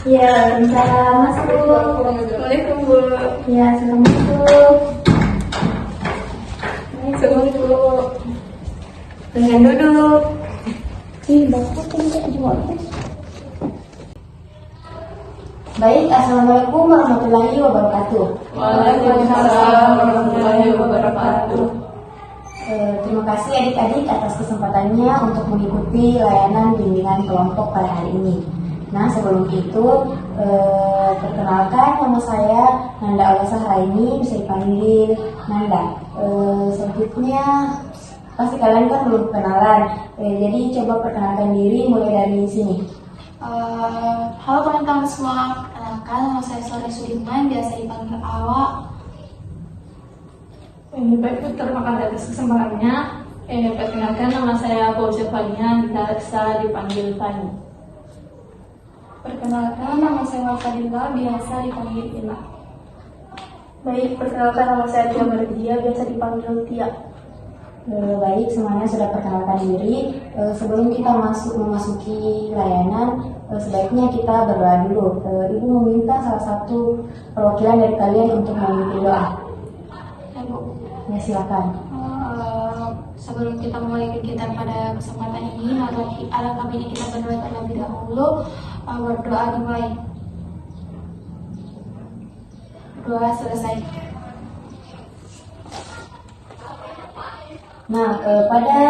Ya, bisa masuk. Assalamualaikum Bu. Ya, sudah masuk. Assalamualaikum Bu. Dengan duduk. Bapak tidak jawab. Baik, assalamualaikum warahmatullahi wabarakatuh. Waalaikumsalam warahmatullahi wabarakatuh. Terima kasih adik-adik atas kesempatannya untuk mengikuti layanan bimbingan kelompok pada hari ini. Nah, sebelum itu, perkenalkan nama saya Nanda Alasa Raini, bisa dipanggil Nanda. Selanjutnya, pasti kalian kan belum kenalan, jadi coba perkenalkan diri mulai dari sini. Halo teman-teman semua, perkenalkan nama saya Sore Sudirman, biasa dipanggil Awa. Baik Bu, terima kasih atas kesempatannya. Perkenalkan nama saya Fauzia Fania, bisa dipanggil Fani. Perkenalkan nama saya Fadila, biasa dipanggil Ila. Baik, perkenalkan nama saya Tia Mardia, biasa dipanggil Tia. Baik, semuanya sudah perkenalkan diri. Sebelum kita memasuki layanan, sebaiknya kita berdoa dulu. Ibu meminta salah satu perwakilan dari kalian untuk memimpin doa. Ya Bu, Ya, silakan. sebelum kita memulai kegiatan pada kesempatan ini, alangkah baiknya kita berdoa terlebih dahulu. Berdoa dimulai. Doa selesai. Nah, pada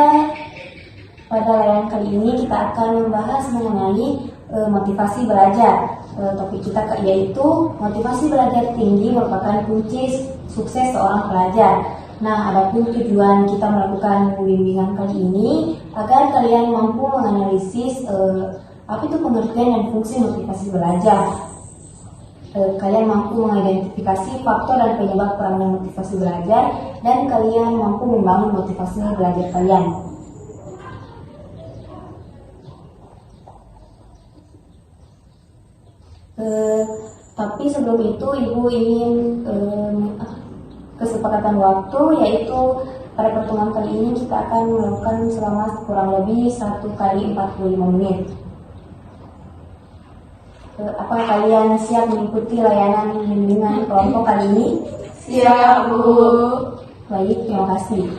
layanan kali ini kita akan membahas mengenai motivasi belajar. Topik kita yaitu motivasi belajar tinggi merupakan kunci sukses seorang pelajar. Nah, adapun tujuan kita melakukan bimbingan kali ini agar kalian mampu menganalisis apa itu pengertian dan fungsi motivasi belajar. Kalian mampu mengidentifikasi faktor dan penyebab kurangnya motivasi belajar, dan kalian mampu membangun motivasi belajar kalian. Tapi sebelum itu Ibu ingin kesepakatan waktu, yaitu pada pertemuan kali ini kita akan melakukan selama kurang lebih 1 kali 45 menit. Apa kalian siap mengikuti layanan bimbingan kelompok kali ini? Siap Bu. Baik, terima kasih.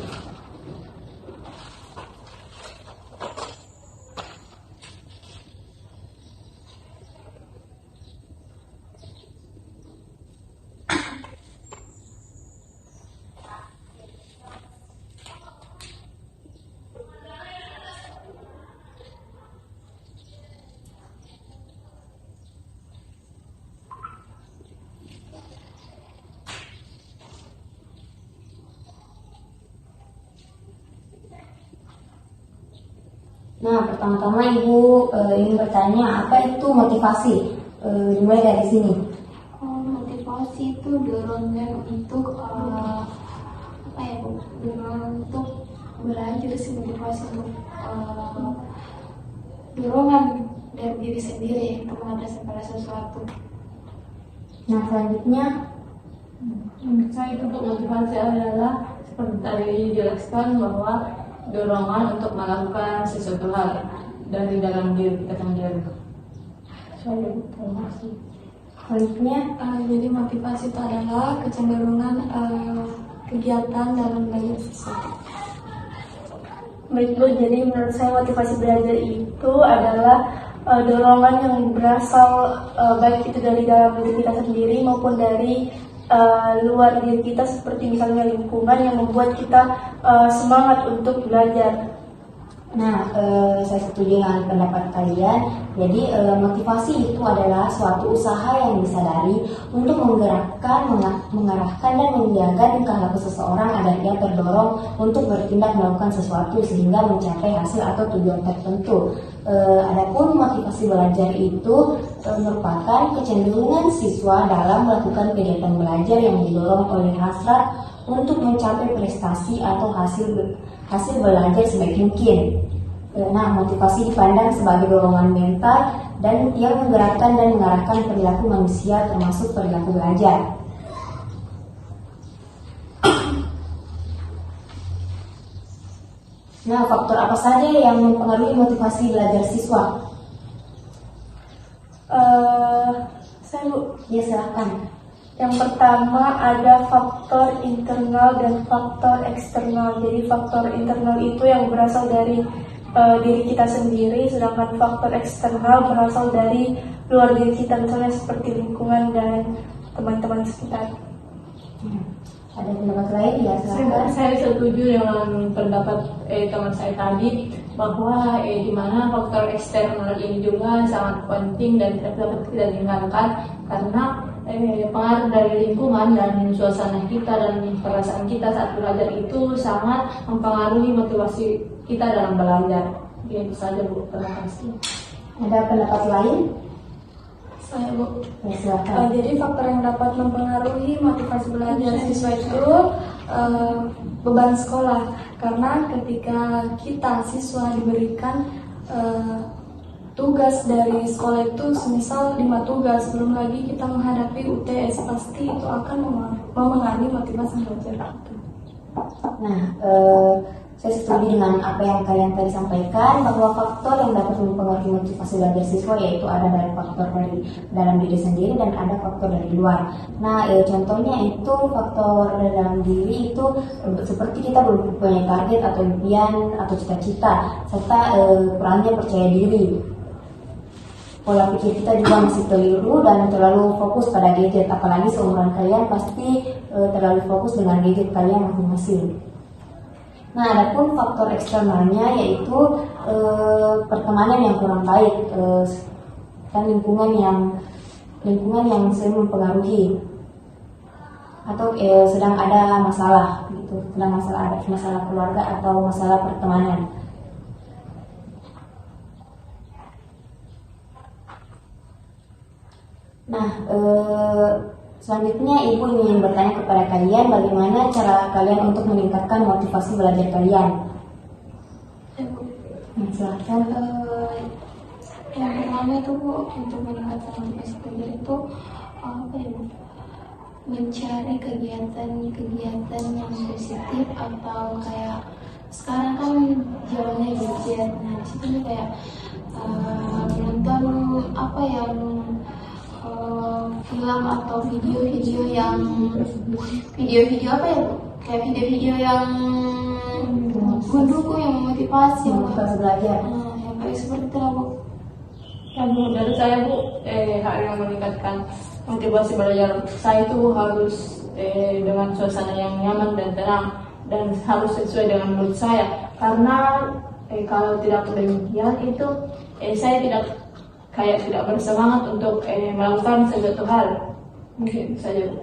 Nah, pertama-tama Ibu ingin bertanya, apa itu motivasi? Dimulai dari sini. Motivasi itu dorongan untuk dorongan untuk belajar sih, motivasi untuk dorongan dari diri sendiri untuk mengatasi pada sesuatu. Nah, selanjutnya, Menurut saya itu untuk motivasi adalah seperti tadi dijelaskan bahwa dorongan untuk melakukan sesuatu hal dari dalam diri kita sendiri. selanjutnya, Jadi motivasi itu adalah kecenderungan kegiatan dalam belajar sesuatu. Baik Bu, jadi menurut saya motivasi belajar itu adalah dorongan yang berasal baik itu dari dalam diri kita sendiri maupun dari luar diri kita, seperti misalnya lingkungan yang membuat kita semangat untuk belajar. Nah, saya setuju dengan pendapat kalian. Jadi, motivasi itu adalah suatu usaha yang disadari untuk menggerakkan, mengarahkan, dan menjaga tingkah laku seseorang agar ia terdorong untuk bertindak melakukan sesuatu sehingga mencapai hasil atau tujuan tertentu. Adapun motivasi belajar itu merupakan kecenderungan siswa dalam melakukan kegiatan belajar yang didorong oleh hasrat untuk mencapai prestasi atau hasil belajar sebaik mungkin. Nah, motivasi dipandang sebagai dorongan mental dan yang menggerakkan dan mengarahkan perilaku manusia, termasuk perilaku belajar. Nah, faktor apa saja yang mempengaruhi motivasi belajar siswa? Ya, silakan. Yang pertama ada faktor internal dan faktor eksternal. Jadi faktor internal itu yang berasal dari diri kita sendiri, sedangkan faktor eksternal berasal dari luar diri kita, misalnya seperti lingkungan dan teman-teman sekitar. Ada pendapat lain? Ya, silakan. Saya setuju dengan pendapat teman saya tadi bahwa di mana faktor eksternal ini juga sangat penting dan tidak dapat kita tinggalkan karena pengaruh dari lingkungan dan suasana kita dan perasaan kita saat belajar itu sangat mempengaruhi motivasi kita dalam belajar. Itu saja Bu, terima kasih. Ada pendapat lain? Saya Bu. Ya, silakan. Jadi faktor yang dapat mempengaruhi motivasi belajar siswa itu beban sekolah, karena ketika kita siswa diberikan tugas dari sekolah itu semisal 5 tugas, belum lagi kita menghadapi UTS, pasti itu akan memengaruhi motivasi belajar itu. Nah, saya setuju dengan apa yang kalian tadi sampaikan, bahwa faktor yang dapat mempengaruhi motivasi belajar siswa yaitu ada dari faktor dari dalam diri sendiri dan ada faktor dari luar. Nah, contohnya itu faktor dari dalam diri itu seperti kita mempunyai target atau impian atau cita-cita, serta perannya percaya diri. Pola pikir kita juga masih keliru dan terlalu fokus pada gadget, apalagi seumuran kalian pasti terlalu fokus dengan gadget kalian masing-masing. Nah, adapun faktor eksternalnya yaitu pertemanan yang kurang baik dan lingkungan yang sering mempengaruhi, atau sedang ada masalah gitu, sedang ada masalah keluarga atau masalah pertemanan. Nah, selanjutnya Ibu ingin bertanya kepada kalian bagaimana cara kalian untuk meningkatkan motivasi belajar kalian. Silakan. Yang pertama itu Bu, untuk meningkatkan motivasi belajar itu apa ya Bu? Mencari kegiatan yang positif, atau kayak sekarang kan zamannya gadget. Nah, di situ kayak nonton apa yang film atau video-video apa ya Bu? Kayak video-video yang mendukung, yang memotivasi, Motivasi belajar. yang kayak seperti itu lah Bu. Ya Bu, dari saya Bu, hal yang meningkatkan motivasi belajar saya itu harus dengan suasana yang nyaman dan tenang, dan harus sesuai dengan mood saya, karena kalau tidak demikian itu saya tidak bersemangat untuk melakukan sesuatu hal. Mungkin saja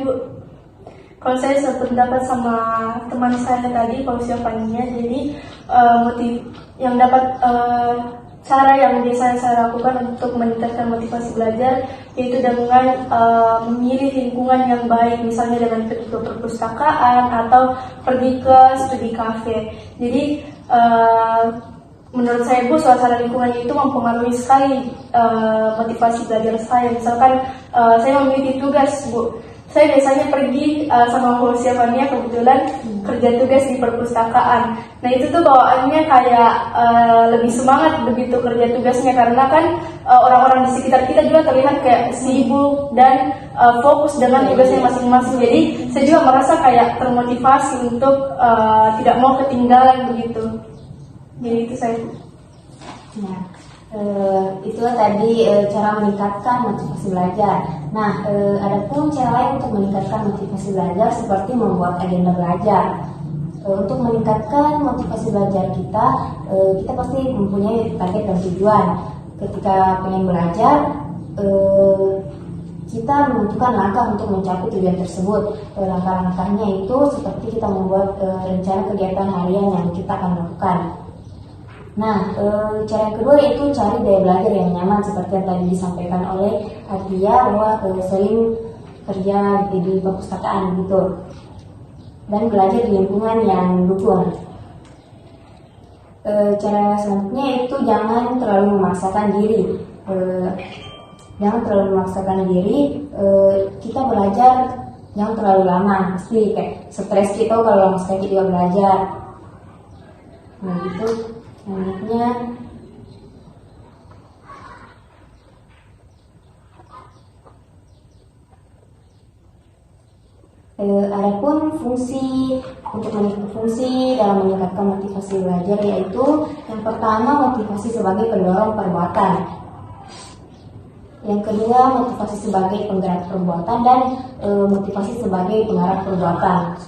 Bu. Kalau saya sependapat sama teman saya tadi, Pak Siapaninya, jadi yang dapat cara yang biasa saya lakukan untuk meningkatkan motivasi belajar yaitu dengan memilih lingkungan yang baik, misalnya dengan pergi ke perpustakaan atau pergi ke studi kafe. Jadi menurut saya Bu, suasana lingkungan itu mempengaruhi sekali motivasi belajar saya. Misalkan saya memiliki tugas Bu, saya biasanya pergi sama Bu Siapania kebetulan kerja tugas di perpustakaan. Nah itu tuh bawaannya kayak lebih semangat begitu kerja tugasnya, karena kan orang-orang di sekitar kita juga terlihat kayak sibuk dan fokus dengan tugasnya masing-masing. Jadi saya juga merasa kayak termotivasi untuk tidak mau ketinggalan begitu. Jadi itu saya. Nah, itulah tadi cara meningkatkan motivasi belajar. Nah, adapun cara lain untuk meningkatkan motivasi belajar seperti membuat agenda belajar. Untuk meningkatkan motivasi belajar kita, kita pasti mempunyai target dan tujuan. Ketika pengen belajar, kita menentukan langkah untuk mencapai tujuan tersebut. Langkah-langkahnya itu seperti kita membuat rencana kegiatan harian yang kita akan lakukan. Nah, cara yang kedua yaitu cari gaya belajar yang nyaman, seperti yang tadi disampaikan oleh Atia bahwa sering kerja di perpustakaan gitu, dan belajar di lingkungan yang mendukung. Cara selanjutnya itu jangan terlalu memaksakan diri. Kita belajar jangan terlalu lama, pasti kayak stres kita kalau lama sekali juga belajar. Nah gitu. Selanjutnya Adapun fungsi dalam meningkatkan motivasi belajar yaitu yang pertama motivasi sebagai pendorong perbuatan, yang kedua motivasi sebagai penggerak perbuatan, dan motivasi sebagai pengarah perbuatan.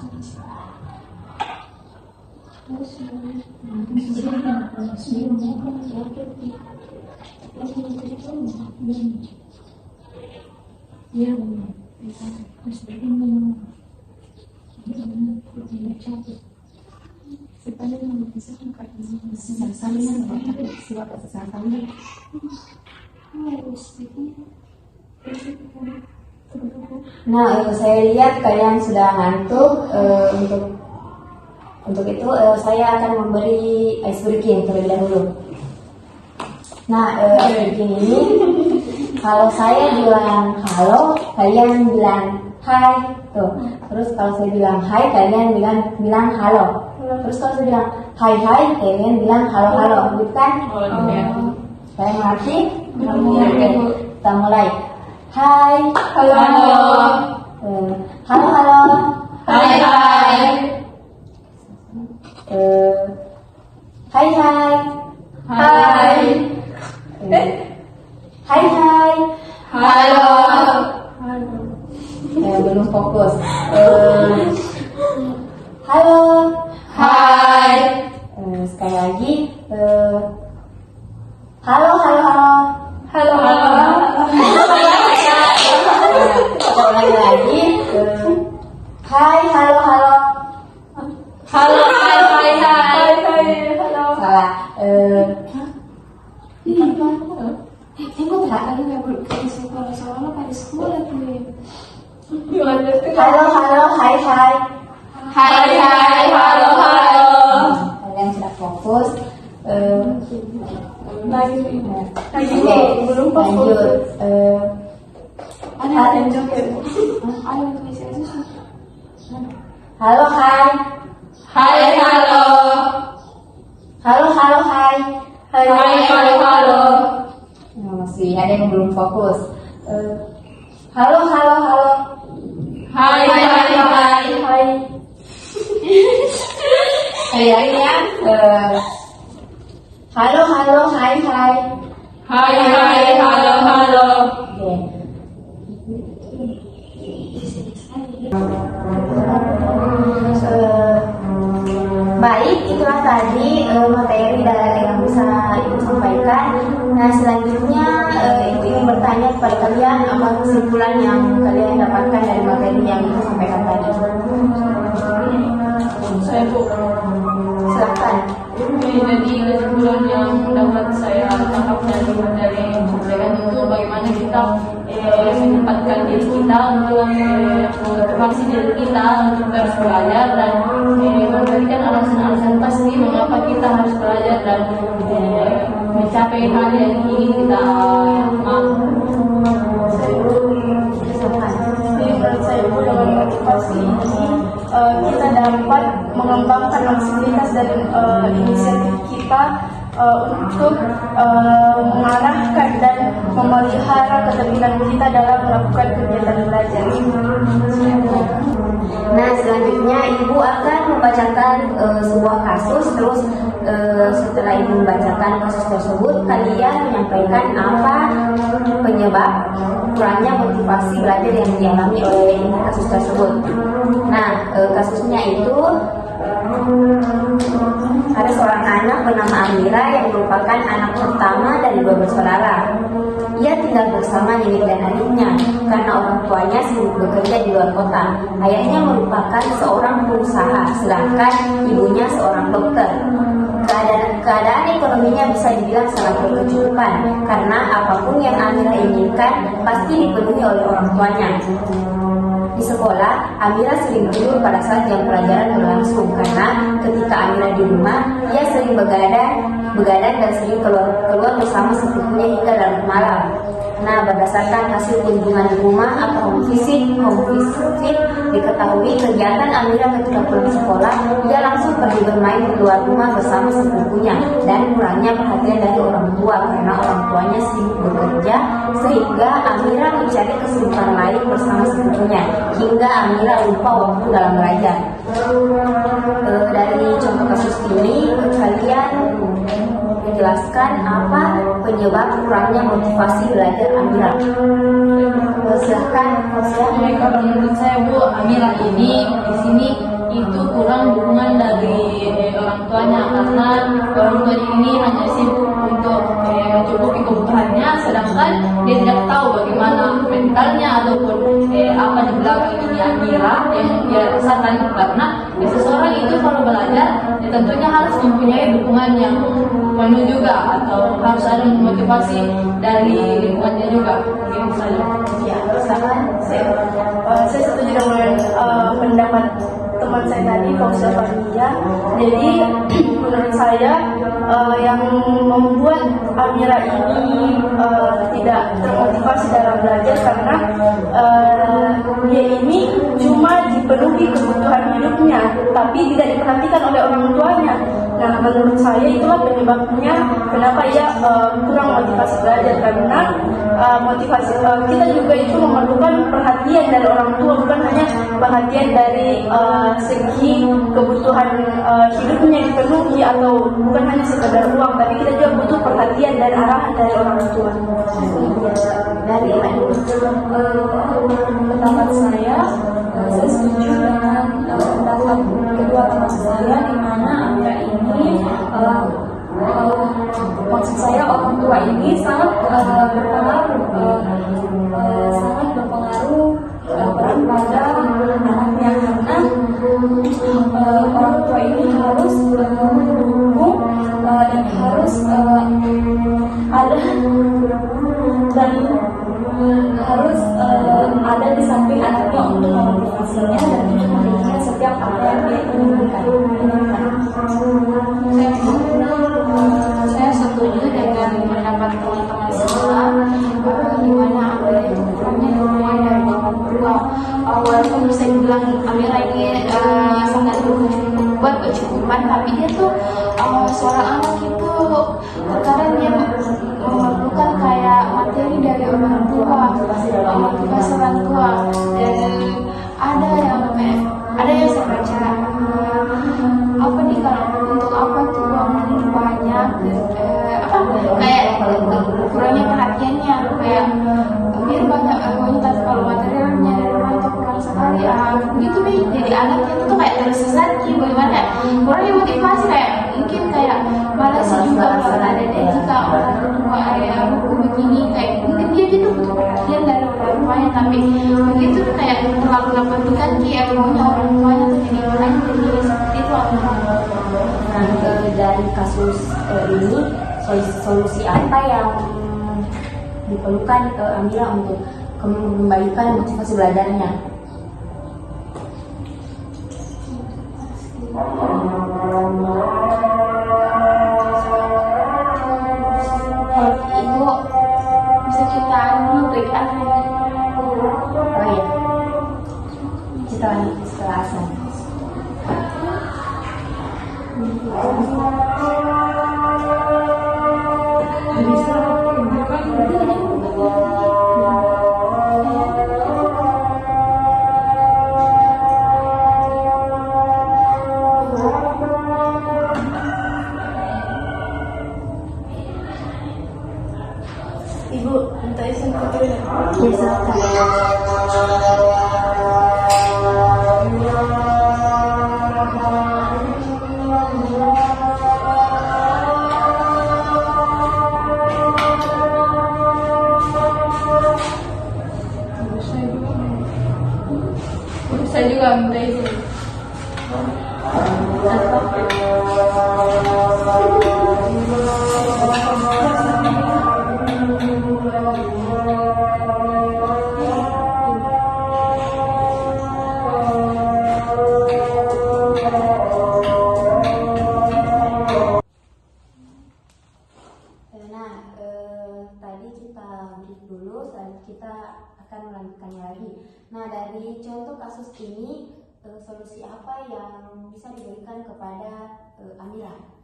Nah, saya lihat kalian sudah ngantuk. Untuk itu saya akan memberi ice breaking terlebih dahulu. Nah, ice breaking ini kalau saya bilang halo, kalian bilang hai, tuh. Terus kalau saya bilang hai, kalian bilang halo. Terus kalau saya bilang hai, kalian bilang halo, gitu kan? Saya mengerti? Oke, kita mulai. Hai, Halo. halo. Hai. Hai. Hai. Halo. Belum fokus. Halo. Hai. Sekali lagi. Halo. Halo. Kita ulangi lagi. Hai, halo. Halo. Salah. Tengok tak ada yang pada sekolah soalnya pada sekolah tuh. Halo, hai. Hai. Halo. Kalian sudah fokus. Lagi Oke, belum lanjut. Ada yang joget. Ada yang tulis aja. Halo, hai. Hai. Halo. Halo, hai. Hai. Halo. Nah, masih ada yang belum fokus. Halo. Hai. Sekali lagi ya. Halo, hai. Hai. Halo. Oke. Baik, itulah tadi materi yang bisa Ibu sampaikan. Nah, selanjutnya Ibu ingin bertanya kepada kalian apa kesimpulan yang kalian dapatkan dari materi yang Ibu sampaikan tadi. Saya Bu. Silakan. Jadi kesimpulan yang dapat saya tangkap dari materi yang disampaikan itu bagaimana kita menempatkan diri kita untuk motivasi diri kita untuk terus belajar dan memberikan alasan-alasan pasti mengapa kita harus belajar dan mencapai hal yang ingin kita mau. Jadi menurut saya Bu, dengan motivasi ini kita dapat mengembangkan aktivitas dan inisiatif kita untuk mengarahkan dan memelihara keterlibatan kita dalam melakukan kegiatan belajar. Nah, selanjutnya Ibu akan membacakan sebuah kasus. Terus setelah Ibu membacakan kasus tersebut, kalian menyampaikan apa penyebab kurangnya motivasi belajar yang dialami oleh kasus tersebut. Nah, kasusnya itu ada seorang anak bernama Amira yang merupakan anak pertama dari 2 bersaudara. Ia tinggal bersama nenek dan adiknya karena orang tuanya sibuk bekerja di luar kota. Ayahnya merupakan seorang pengusaha, sedangkan ibunya seorang dokter. Keadaan ekonominya bisa dibilang sangat berkecukupan karena apapun yang Amira inginkan pasti dipenuhi oleh orang tuanya. Di sekolah, Amira sering tidur pada saat jam pelajaran berlangsung karena ketika Amira di rumah, ia sering begadang dan sering keluar bersama sepupunya hingga larut malam. Nah, berdasarkan hasil kunjungan di rumah atau home visit, diketahui kegiatan Amira ketika pulang sekolah, dia langsung pergi bermain di luar rumah bersama sepupunya dan kurangnya perhatian dari orang tua karena orang tuanya sibuk bekerja, sehingga Amira mencari kesibukan lain bersama sepupunya hingga Amira lupa waktu dalam belajar. Dari contoh kasus ini, kalian menjelaskan apa penyebab kurangnya motivasi belajar Amira. Silahkan. Kalau menurut saya Bu, Amira ini di sini itu kurang dukungan dari orang tuanya karena orang tuanya ini hanya sibuk untuk mencukupi kebutuhannya, sedangkan dia tidak tahu bagaimana mentalnya ataupun apa di belakang ini Amira yang dia rasakan, karena seseorang itu kalau belajar tentunya harus mempunyai dukungan yang penuh juga atau harus ada motivasi dari lingkungannya juga. Mungkin saja. Ya, misalkan saya setuju dengan pendapat teman saya tadi, Fauzia Fahmia. Jadi menurut saya yang membuat Amira ini tidak termotivasi dalam belajar karena dia ini cuma dipenuhi kebutuhan hidupnya, tapi tidak diperhatikan oleh orang tuanya. Nah, menurut saya itulah penyebabnya kenapa ia kurang motivasi belajar, karena motivasi kita juga itu memerlukan perhatian dari orang tua, bukan hanya perhatian dari segi kebutuhan hidupnya dipenuhi atau bukan hanya sekedar uang, tapi kita juga butuh perhatian dan arahan dari orang tua. Dari Pendapat saya setuju dengan pendapat kedua teman saya, di mana Amira ini maksud saya orang tua ini sangat berpengaruh pada anaknya, karena orang tua ini harus mendukung dan harus ada di samping anaknya untuk memotivasinya dan untuk memberikan setiap apa yang dia inginkan. Saya setuju dengan pendapat teman-teman semua, di mana Amira itu kurangnya dukungan dari orang tua. Walaupun bisa dibilang Amira ini sangat buat kecukupan, tapi dia tuh seorang anak itu terkadang dia memerlukan kayak materi dari orang tua, motivasi orang tua. Dan ada yang saya baca, apa nih kalau untuk apa tuh uang banyak, kayak kurangnya perhatiannya, kayak biar banyak uangnya, tapi kalau materialnya dari orang tua kurang sekali, gitu nih. Jadi anaknya tuh kayak tersesat gitu, bagaimana kurangnya motivasi, kayak mungkin kayak malas juga kalau ada jika orang tua buku begini, kayak mungkin dia gitu butuh perhatian dari orang tuanya, tapi begitu kayak terlalu lakukan kayak maunya orang tuanya tuh jadi kurang, jadi seperti itu. Nah, dari kasus ini, solusi apa yang diperlukan Amira untuk mengembalikan motivasi belajarnya? Itu bisa kita break up. Oh iya, kita lanjut setelah asal. Ibu, minta izin ke toilet. Ya, silakan. Saya juga minta izin. Nah, tadi kita break dulu kita akan melanjutkannya lagi. Nah, dari contoh kasus ini, solusi apa yang bisa diberikan kepada Amira?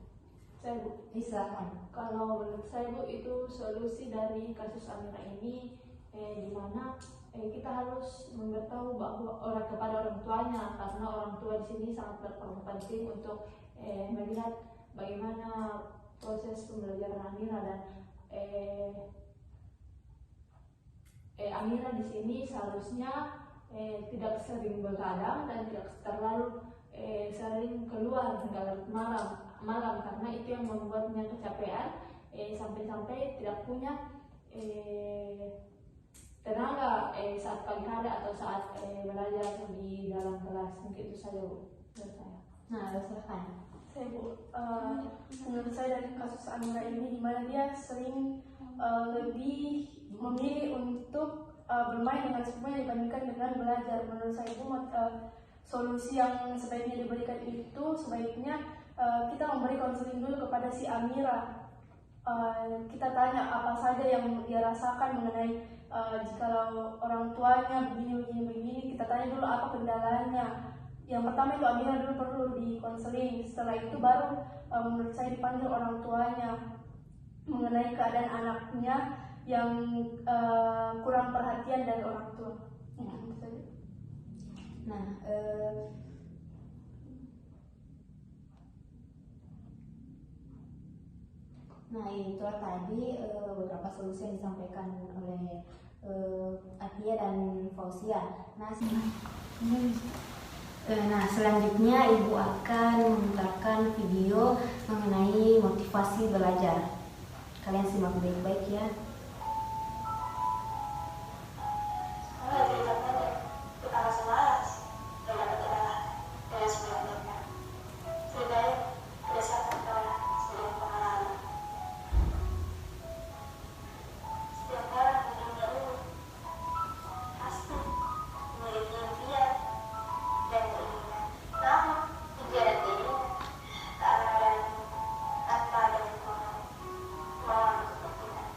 Saya Bu, Silakan. kalau menurut saya Bu, itu solusi dari kasus Amira ini di mana kita harus memberitahu bahwa kepada orang tuanya, karena orang tua di sini sangat berperan penting untuk melihat bagaimana proses pembelajaran Amira, dan Amira di sini seharusnya tidak sering begadang dan tidak terlalu sering keluar hingga larut malam karena itu yang membuatnya kecapean sampai-sampai tidak punya tenaga saat pagi hari atau saat belajar di dalam kelas. Mungkin itu saja Bu dari saya. Nah, silakan. Saya Bu, menurut saya dari kasus Amira ini, dimana dia sering lebih memilih untuk bermain dengan sepupunya dibandingkan dengan belajar. Menurut saya Bu, solusi yang sebaiknya diberikan itu sebaiknya kita memberi konseling dulu kepada si Amira. Kita tanya apa saja yang dia rasakan mengenai jikalau orang tuanya begini, kita tanya dulu apa kendalanya. Yang pertama itu Amira dulu perlu dikonseling. Setelah itu baru menurut saya dipanggil orang tuanya mengenai keadaan anaknya yang kurang perhatian dari orang tua. Itu saja. Nah, itulah tadi beberapa solusi yang disampaikan oleh Atia dan Fauzia. Nah, selanjutnya Ibu akan memutarkan video mengenai motivasi belajar. Kalian simak baik-baik ya. Tanpa ada dukungan, mohon untuk bertindak.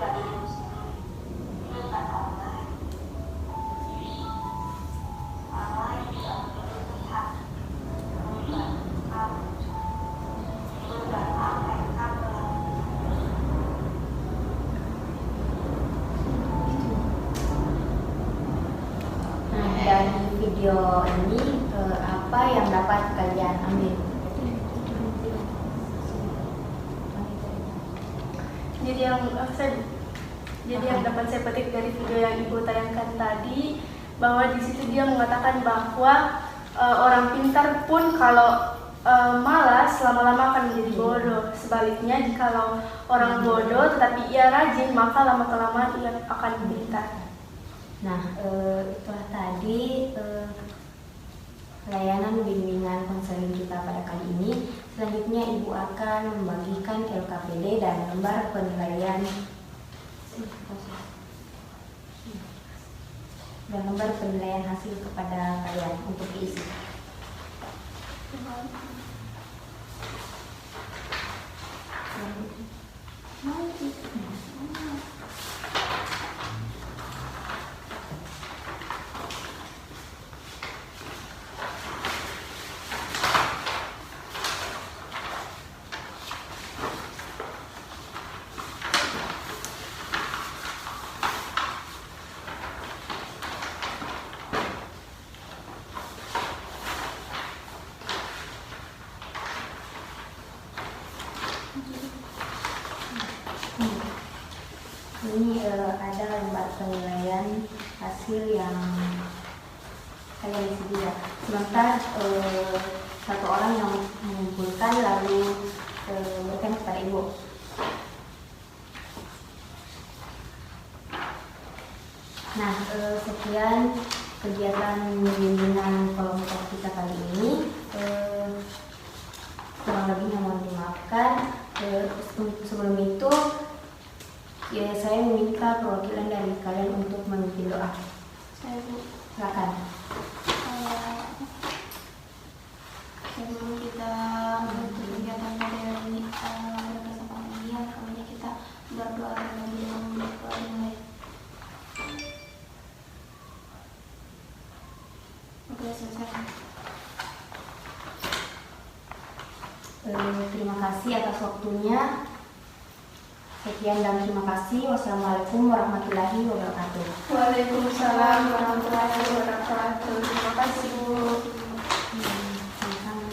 Nah, dari video ini apa yang dapat kalian ambil? Jadi yang dapat saya petik dari video yang Ibu tayangkan tadi, bahwa di situ dia mengatakan bahwa orang pintar pun kalau malas lama-lama akan menjadi bodoh. Sebaliknya, jikalau orang bodoh tetapi ia rajin, maka lama-kelamaan ia akan pintar. Nah, itulah tadi layanan bimbingan konseling kita pada kali ini. Selanjutnya Ibu akan membagikan LKPD dan lembar penilaian hasil kepada kalian untuk diisi. Ini ada lembar penilaian hasil yang kalian isi juga. Sebentar satu orang yang mengumpulkan lalu berikan kepada Ibu. Nah, sekian kegiatan bimbingan kelompok kita kali ini. Kurang lebihnya mohon dimaafkan. Sebelum itu, ya, saya meminta perwakilan dari kalian untuk memimpin doa. Saya Bu, Silakan. sebelum kita berkegiatan pada kesempatan ini, kami kita berdoa terlebih dahulu. Oke, selesai. Terima kasih atas waktunya. Sekian dan terima kasih. Wassalamualaikum warahmatullahi wabarakatuh. Waalaikumsalam warahmatullahi wabarakatuh. Terima kasih Bu. Sama-sama.